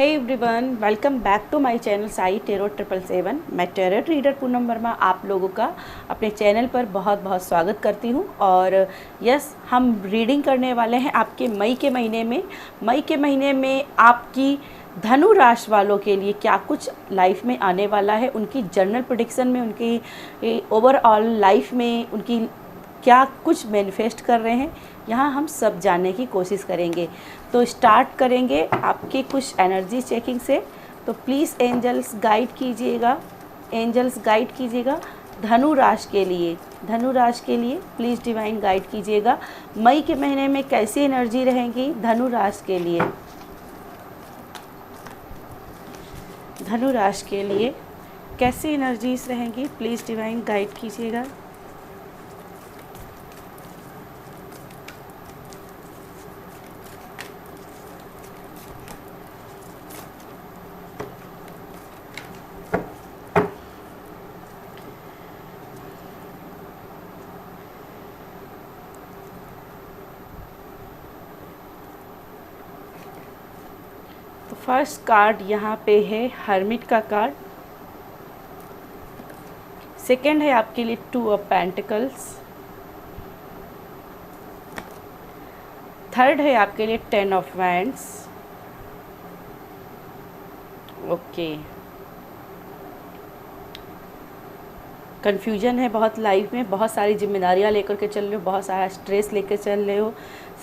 Hey everyone, welcome back to my channel Sai tarot 777। मैं tarot reader Poonam Verma आप लोगों का अपने चैनल पर बहुत बहुत स्वागत करती हूं। और यस, हम रीडिंग करने वाले हैं आपके मई के महीने में आपकी धनु राशि वालों के लिए क्या कुछ लाइफ में आने वाला है, उनकी जनरल प्रेडिक्शन में, उनकी ओवरऑल लाइफ में उनकी क्या कुछ मैनिफेस्ट कर रहे हैं, यहाँ हम सब जानने की कोशिश करेंगे। तो स्टार्ट करेंगे आपकी कुछ एनर्जी चेकिंग से। तो प्लीज़ एंजल्स गाइड कीजिएगा धनु राशि के लिए प्लीज़ डिवाइन गाइड कीजिएगा। मई के महीने में कैसी एनर्जी रहेंगी धनु राशि के लिए कैसी एनर्जीज रहेंगी, प्लीज़ डिवाइन गाइड कीजिएगा। तो फर्स्ट कार्ड यहाँ पे है हर्मिट का कार्ड। सेकंड है आपके लिए 2 ऑफ पेंटिकल्स। थर्ड है आपके लिए 10 ऑफ वैंड्स। ओके, कन्फ्यूजन है बहुत लाइफ में, बहुत सारी जिम्मेदारियां लेकर के चल रहे हो, बहुत सारा स्ट्रेस लेकर चल रहे हो,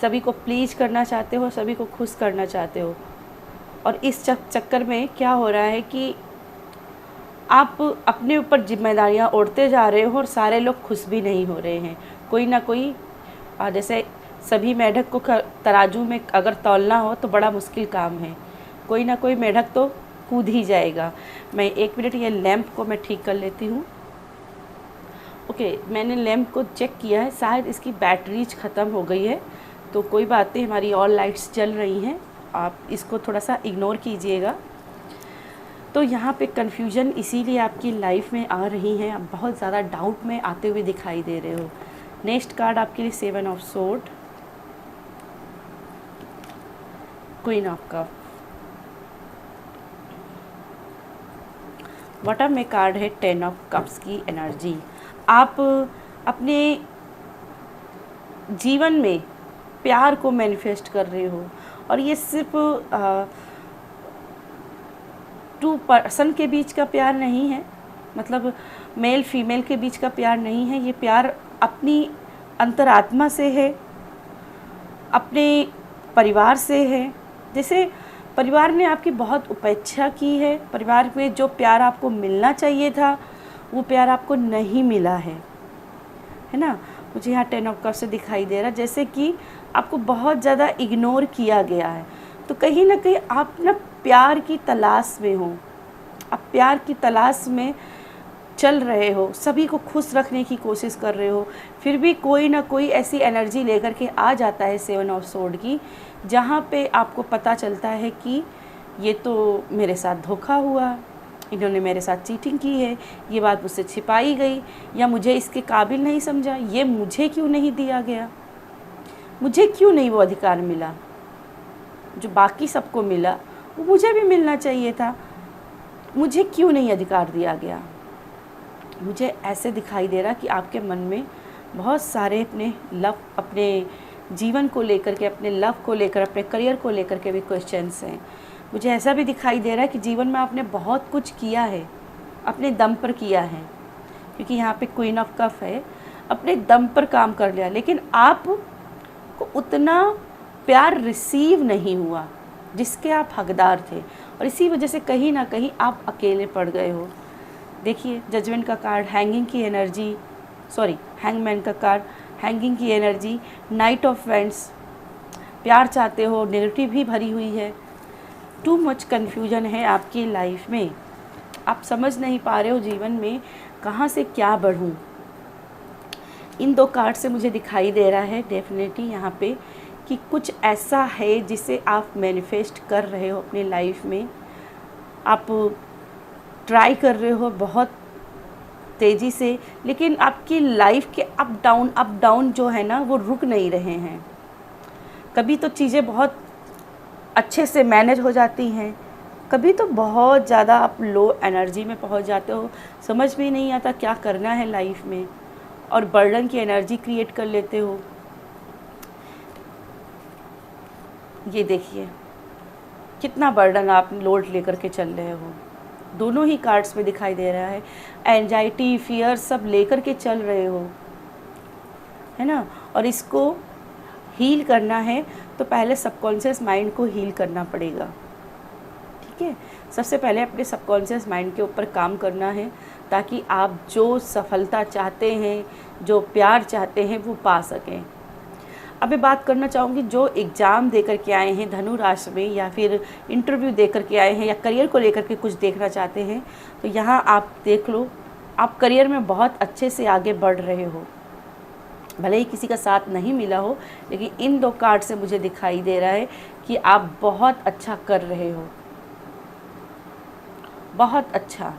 सभी को प्लीज करना चाहते हो, सभी को खुश करना चाहते हो। और इस चक्कर में क्या हो रहा है कि आप अपने ऊपर जिम्मेदारियां ओढ़ते जा रहे हो और सारे लोग खुश भी नहीं हो रहे हैं। कोई ना कोई, जैसे सभी मेढक को तराजू में अगर तौलना हो तो बड़ा मुश्किल काम है, कोई ना कोई मेढक तो कूद ही जाएगा। मैं 1 मिनट ये लैंप को मैं ठीक कर लेती हूँ। ओके, मैंने लैंप को चेक किया है, शायद इसकी बैटरीज ख़त्म हो गई है, तो कोई बात नहीं, हमारी ऑल लाइट्स जल रही हैं, आप इसको थोड़ा सा इग्नोर कीजिएगा। तो यहाँ पे कन्फ्यूजन इसीलिए आपकी लाइफ में आ रही है, आप बहुत ज़्यादा डाउट में आते हुए दिखाई दे रहे हो। नेक्स्ट कार्ड आपके लिए 7 of sword, queen of cup. Bottom में कार्ड है 10 ऑफ कप्स की एनर्जी। आप अपने जीवन में प्यार को मैनिफेस्ट कर रहे हो, और ये सिर्फ 2 पर्सन के बीच का प्यार नहीं है, मतलब मेल फीमेल के बीच का प्यार नहीं है, ये प्यार अपनी अंतरात्मा से है, अपने परिवार से है। जैसे परिवार ने आपकी बहुत उपेक्षा की है, परिवार में जो प्यार आपको मिलना चाहिए था वो प्यार आपको नहीं मिला है ना। मुझे यहाँ 10 ऑफ कप से दिखाई दे रहा है जैसे कि आपको बहुत ज़्यादा इग्नोर किया गया है। तो कहीं ना कहीं आप ना प्यार की तलाश में हो, आप प्यार की तलाश में चल रहे हो, सभी को खुश रखने की कोशिश कर रहे हो, फिर भी कोई ना कोई ऐसी एनर्जी लेकर के आ जाता है 7 ऑफ सोर्ड की, जहाँ पे आपको पता चलता है कि ये तो मेरे साथ धोखा हुआ, इन्होंने मेरे साथ चीटिंग की है, ये बात मुझसे छिपाई गई, या मुझे इसके काबिल नहीं समझा, ये मुझे क्यों नहीं दिया गया, मुझे क्यों नहीं वो अधिकार मिला जो बाकी सबको मिला, वो मुझे भी मिलना चाहिए था, मुझे क्यों नहीं अधिकार दिया गया। मुझे ऐसे दिखाई दे रहा कि आपके मन में बहुत सारे अपने जीवन को लेकर के, अपने लव को लेकर, अपने करियर को लेकर के भी क्वेश्चंस हैं। मुझे ऐसा भी दिखाई दे रहा है कि जीवन में आपने बहुत कुछ किया है, अपने दम पर किया है, क्योंकि यहाँ पे क्वीन ऑफ कप है, अपने दम पर काम कर लिया, लेकिन आपको उतना प्यार रिसीव नहीं हुआ जिसके आप हकदार थे, और इसी वजह से कहीं ना कहीं आप अकेले पड़ गए हो। देखिए, जजमेंट का कार्ड, हैंगमैन का कार्ड, हैंगिंग की एनर्जी, नाइट ऑफ वैंड्स, प्यार चाहते हो, नेगेटिव भी भरी हुई है, टू मच कन्फ्यूजन है आपकी लाइफ में, आप समझ नहीं पा रहे हो जीवन में कहाँ से क्या बढ़ूँ। इन 2 कार्ड से मुझे दिखाई दे रहा है डेफिनेटली यहाँ पे कि कुछ ऐसा है जिसे आप मैनिफेस्ट कर रहे हो अपनी लाइफ में, आप ट्राई कर रहे हो बहुत तेज़ी से, लेकिन आपकी लाइफ के अप डाउन जो है ना वो रुक नहीं रहे हैं। कभी तो चीज़ें बहुत अच्छे से मैनेज हो जाती हैं, कभी तो बहुत ज़्यादा आप लो एनर्जी में पहुंच जाते हो, समझ भी नहीं आता क्या करना है लाइफ में, और बर्डन की एनर्जी क्रिएट कर लेते हो। ये देखिए कितना बर्डन आप लोड लेकर के चल रहे हो, दोनों ही कार्ड्स में दिखाई दे रहा है। एंजाइटी, फियर सब लेकर के चल रहे हो, है ना। और इसको हील करना है तो पहले सबकॉन्शियस माइंड को हील करना पड़ेगा, ठीक है। सबसे पहले अपने सबकॉन्शियस माइंड के ऊपर काम करना है, ताकि आप जो सफलता चाहते हैं, जो प्यार चाहते हैं, वो पा सकें। अब मैं बात करना चाहूँगी जो एग्ज़ाम दे कर के आए हैं धनु राशि में, या फिर इंटरव्यू दे कर के आए हैं, या करियर को लेकर के कुछ देखना चाहते हैं, तो यहाँ आप देख लो, आप करियर में बहुत अच्छे से आगे बढ़ रहे हो। भले ही किसी का साथ नहीं मिला हो, लेकिन इन 2 कार्ड से मुझे दिखाई दे रहा है कि आप बहुत अच्छा कर रहे हो, बहुत अच्छा।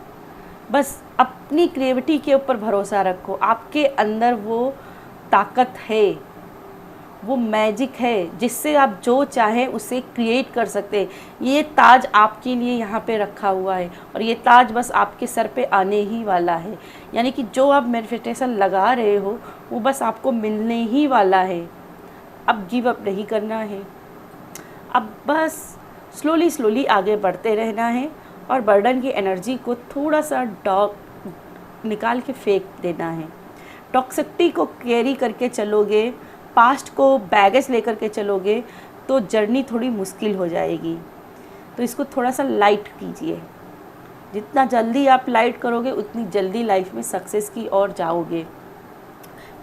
बस अपनी क्रिएटिविटी के ऊपर भरोसा रखो, आपके अंदर वो ताकत है, वो मैजिक है, जिससे आप जो चाहें उसे क्रिएट कर सकते हैं। ये ताज आपके लिए यहाँ पे रखा हुआ है, और ये ताज बस आपके सर पे आने ही वाला है। यानी कि जो आप मैनिफेस्टेशन लगा रहे हो वो बस आपको मिलने ही वाला है। अब गिव अप नहीं करना है, अब बस स्लोली आगे बढ़ते रहना है, और बर्डन की एनर्जी को थोड़ा सा निकाल के फेंक देना है। टॉक्सिसिटी को कैरी करके चलोगे, पास्ट को बैगेज लेकर के चलोगे, तो जर्नी थोड़ी मुश्किल हो जाएगी। तो इसको थोड़ा सा लाइट कीजिए, जितना जल्दी आप लाइट करोगे उतनी जल्दी लाइफ में सक्सेस की ओर जाओगे।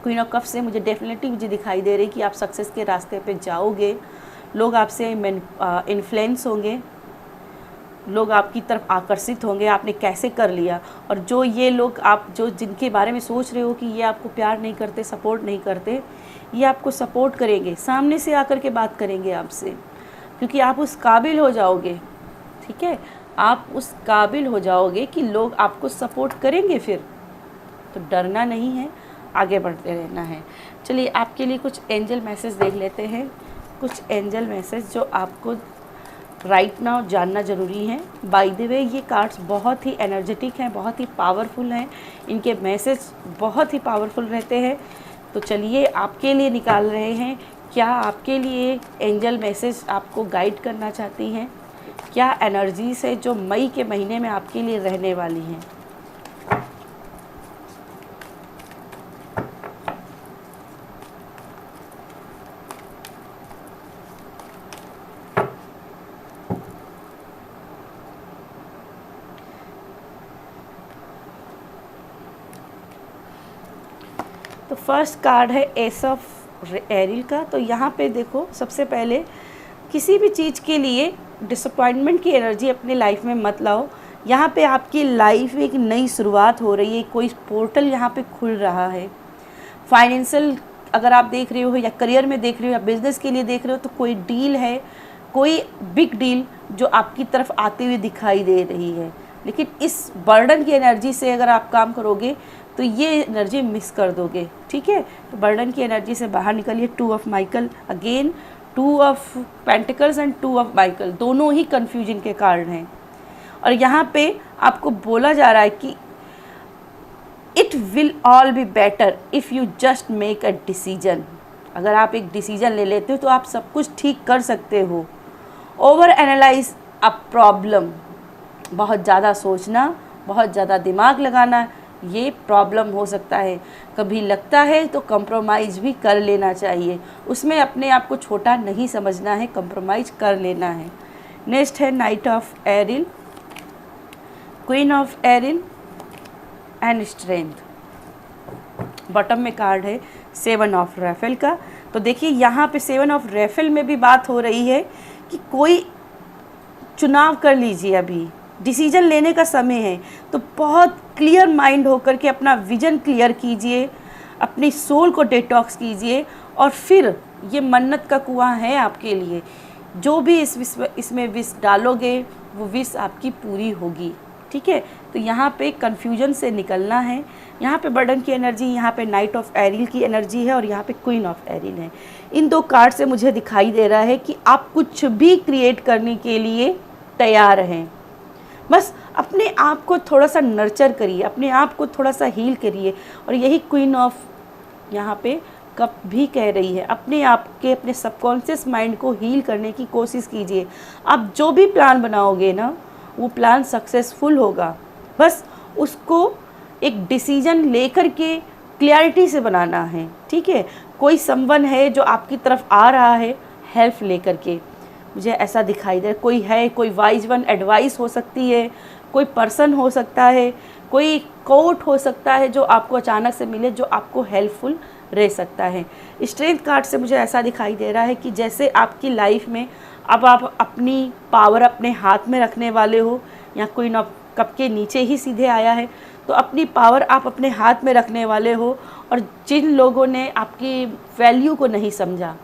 क्वीन ऑफ कप्स से मुझे डेफिनेटली दिखाई दे रही कि आप सक्सेस के रास्ते पे जाओगे। लोग आपसे इन्फ्लुएंस होंगे, लोग आपकी तरफ आकर्षित होंगे, आपने कैसे कर लिया। और जो ये लोग आप जो जिनके बारे में सोच रहे हो कि ये आपको प्यार नहीं करते, सपोर्ट नहीं करते, ये आपको सपोर्ट करेंगे, सामने से आकर के बात करेंगे आपसे, क्योंकि आप उस काबिल हो जाओगे, ठीक है। आप उस काबिल हो जाओगे कि लोग आपको सपोर्ट करेंगे फिर। तो डरना नहीं है, आगे बढ़ते रहना है। चलिए आपके लिए कुछ एंजल मैसेज देख लेते हैं, कुछ एंजल मैसेज जो आपको राइट नाउ जानना ज़रूरी है। बाय द वे ये कार्ड्स बहुत ही एनर्जेटिक हैं, बहुत ही पावरफुल हैं, इनके मैसेज बहुत ही पावरफुल रहते हैं। तो चलिए आपके लिए निकाल रहे हैं, क्या आपके लिए एंजल मैसेज आपको गाइड करना चाहती हैं, क्या एनर्जीज है जो मई के महीने में आपके लिए रहने वाली हैं। तो फर्स्ट कार्ड है एस ऑफ एरिल का। तो यहाँ पे देखो, सबसे पहले किसी भी चीज़ के लिए डिसअपॉइंटमेंट की एनर्जी अपनी लाइफ में मत लाओ। यहाँ पे आपकी लाइफ में एक नई शुरुआत हो रही है, कोई पोर्टल यहाँ पे खुल रहा है। फाइनेंशियल अगर आप देख रहे हो, या करियर में देख रहे हो, या बिजनेस के लिए देख रहे हो, तो कोई डील है, कोई बिग डील जो आपकी तरफ आते हुए दिखाई दे रही है। लेकिन इस बर्डन की एनर्जी से अगर आप काम करोगे तो ये एनर्जी मिस कर दोगे, ठीक है। तो बर्डन की एनर्जी से बाहर निकलिए। 2 of Michael, again 2 of pentacles and 2 of Michael, दोनों ही कन्फ्यूजन के कार्ड हैं। और यहाँ पे आपको बोला जा रहा है कि it will all be better if you just make a decision. अगर आप एक डिसीजन ले लेते हो तो आप सब कुछ ठीक कर सकते हो। ओवर एनालाइज अ प्रॉब्लम, बहुत ज़्यादा सोचना, बहुत ज़्यादा दिमाग लगाना, ये प्रॉब्लम हो सकता है। कभी लगता है तो कंप्रोमाइज़ भी कर लेना चाहिए, उसमें अपने आप को छोटा नहीं समझना है, कंप्रोमाइज़ कर लेना है। नेक्स्ट है night of aryl, queen of aryl and strength. Bottom में कार्ड है 7 ऑफ रेफल का। तो देखिए यहाँ पे 7 ऑफ रेफल में भी बात हो रही है कि कोई चुनाव कर लीजिए, अभी डिसीजन लेने का समय है। तो बहुत क्लियर माइंड होकर के अपना विजन क्लियर कीजिए, अपनी सोल को डिटॉक्स कीजिए, और फिर ये मन्नत का कुआं है आपके लिए। जो भी इसमें विश डालोगे वो विश आपकी पूरी होगी, ठीक है। तो यहाँ पे कन्फ्यूजन से निकलना है। यहाँ पे बर्डन की एनर्जी, यहाँ पे नाइट ऑफ एरिल की एनर्जी है, और यहाँ पे क्वीन ऑफ एरिल है। इन 2 कार्ड से मुझे दिखाई दे रहा है कि आप कुछ भी क्रिएट करने के लिए तैयार हैं। बस अपने आप को थोड़ा सा नर्चर करिए, अपने आप को थोड़ा सा हील करिए। और यही क्वीन ऑफ यहाँ पे कप भी कह रही है, अपने आप के अपने सबकॉन्शियस माइंड को हील करने की कोशिश कीजिए। आप जो भी प्लान बनाओगे ना, वो प्लान सक्सेसफुल होगा। बस उसको एक डिसीजन लेकर के क्लैरिटी से बनाना है, ठीक है। कोई समवन है जो आपकी तरफ आ रहा है हेल्प लेकर के, मुझे ऐसा दिखाई दे। कोई है, कोई वाइज वन एडवाइस हो सकती है, कोई पर्सन हो सकता है, कोई कोट हो सकता है जो आपको अचानक से मिले, जो आपको हेल्पफुल रह सकता है। स्ट्रेंथ कार्ड से मुझे ऐसा दिखाई दे रहा है कि जैसे आपकी लाइफ में अब आप अपनी पावर अपने हाथ में रखने वाले हो, या क्वीन ऑफ कप के नीचे ही सीधे आया है, तो अपनी पावर आप अपने हाथ में रखने वाले हो। और जिन लोगों ने आपकी वैल्यू को नहीं समझा,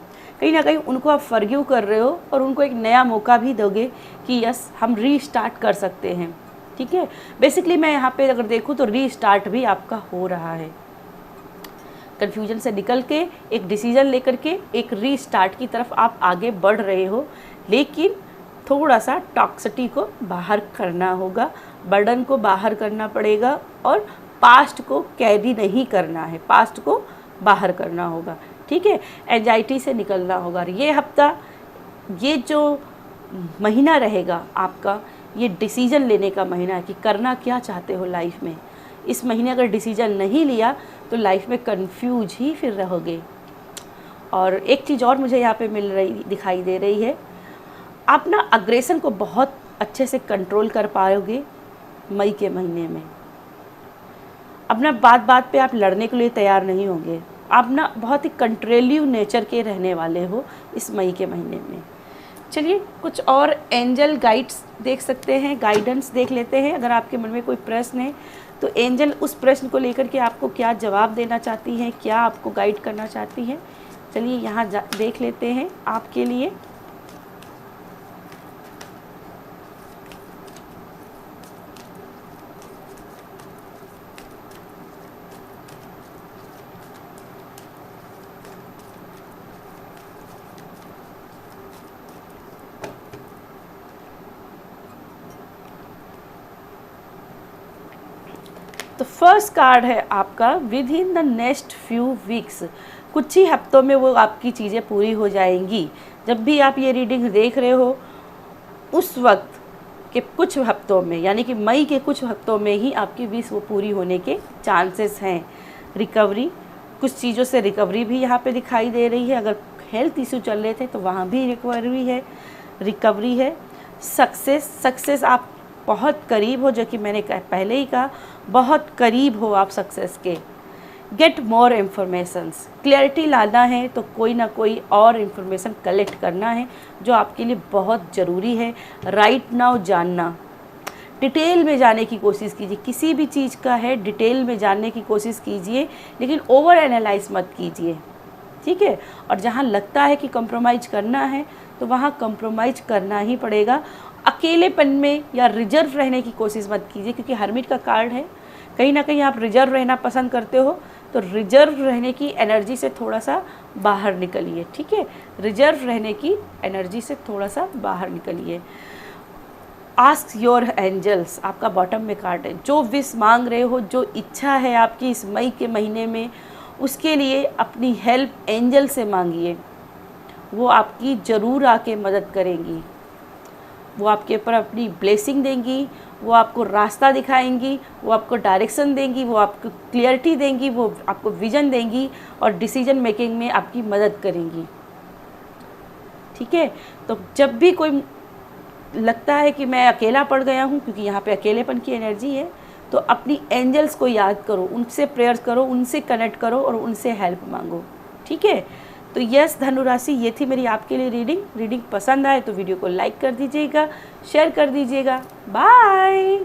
कहीं ना कहीं उनको आप फॉरगिव कर रहे हो और उनको एक नया मौका भी दोगे कि यस हम रीस्टार्ट कर सकते हैं, ठीक है। बेसिकली मैं यहाँ पे अगर देखूँ तो रीस्टार्ट भी आपका हो रहा है। कन्फ्यूजन से निकल के एक डिसीजन लेकर के एक रीस्टार्ट की तरफ आप आगे बढ़ रहे हो, लेकिन थोड़ा सा टॉक्सिटी को बाहर करना होगा, बर्डन को बाहर करना पड़ेगा, और पास्ट को कैरी नहीं करना है, पास्ट को बाहर करना होगा, ठीक है। एंजाइटी से निकलना होगा। ये हफ्ता, ये जो महीना रहेगा आपका, ये डिसीजन लेने का महीना है कि करना क्या चाहते हो लाइफ में। इस महीने अगर डिसीजन नहीं लिया तो लाइफ में कंफ्यूज ही फिर रहोगे। और एक चीज़ और मुझे यहाँ पे दिखाई दे रही है, आप ना अग्रेशन को बहुत अच्छे से कंट्रोल कर पाओगे मई के महीने में। अब ना बात बात पे आप लड़ने के लिए तैयार नहीं होंगे, आप ना बहुत ही कंट्रोलिव नेचर के रहने वाले हो इस मई के महीने में। चलिए कुछ और एंजल गाइड्स देख सकते हैं, गाइडेंस देख लेते हैं। अगर आपके मन में कोई प्रश्न है तो एंजल उस प्रश्न को लेकर के आपको क्या जवाब देना चाहती हैं, क्या आपको गाइड करना चाहती हैं, चलिए यहाँ देख लेते हैं आपके लिए। तो फर्स्ट कार्ड है आपका with in the next few weeks. कुछ ही हफ्तों में वो आपकी चीज़ें पूरी हो जाएंगी। जब भी आप ये रीडिंग देख रहे हो उस वक्त के कुछ हफ्तों में, यानी कि मई के कुछ हफ्तों में ही आपकी विश वो पूरी होने के चांसेस हैं। रिकवरी, कुछ चीज़ों से रिकवरी भी यहाँ पे दिखाई दे रही है। अगर हेल्थ इशू चल रहे थे तो वहाँ भी रिकवरी है। सक्सेस आप बहुत करीब हो, जो कि मैंने पहले ही कहा, बहुत करीब हो आप सक्सेस के। गेट मोर इन्फॉर्मेशंस, क्लैरिटी लाना है तो कोई ना कोई और इन्फॉर्मेशन कलेक्ट करना है जो आपके लिए बहुत ज़रूरी है। राइट नाउ जानना, डिटेल में जाने की कोशिश कीजिए। किसी भी चीज़ का है डिटेल में जानने की कोशिश कीजिए, लेकिन ओवर एनालाइज मत कीजिए, ठीक है। और जहाँ लगता है कि कंप्रोमाइज़ करना है तो वहाँ कंप्रोमाइज़ करना ही पड़ेगा। अकेलेपन में या रिजर्व रहने की कोशिश मत कीजिए, क्योंकि हर्मिट का कार्ड है। कहीं ना कहीं आप रिजर्व रहना पसंद करते हो, तो रिजर्व रहने की एनर्जी से थोड़ा सा बाहर निकलिए, ठीक है। रिजर्व रहने की एनर्जी से थोड़ा सा बाहर निकलिए। आस्क योर एंजल्स, आपका बॉटम में कार्ड है। जो विश मांग रहे हो, जो इच्छा है आपकी इस मई के महीने में, उसके लिए अपनी हेल्प एंजल से मांगिए। वो आपकी ज़रूर आके मदद करेंगी, वो आपके ऊपर अपनी ब्लेसिंग देंगी, वो आपको रास्ता दिखाएंगी, वो आपको डायरेक्शन देंगी, वो आपको क्लियरिटी देंगी, वो आपको विजन देंगी और डिसीजन मेकिंग में आपकी मदद करेंगी, ठीक है। तो जब भी कोई लगता है कि मैं अकेला पड़ गया हूँ, क्योंकि यहाँ पे अकेलेपन की एनर्जी है, तो अपनी एंजल्स को याद करो, उनसे प्रेयर्स करो, उनसे कनेक्ट करो और उनसे हेल्प मांगो, ठीक है। तो यस धनु राशि, ये थी मेरी आपके लिए रीडिंग पसंद आए तो वीडियो को लाइक कर दीजिएगा, शेयर कर दीजिएगा। बाय।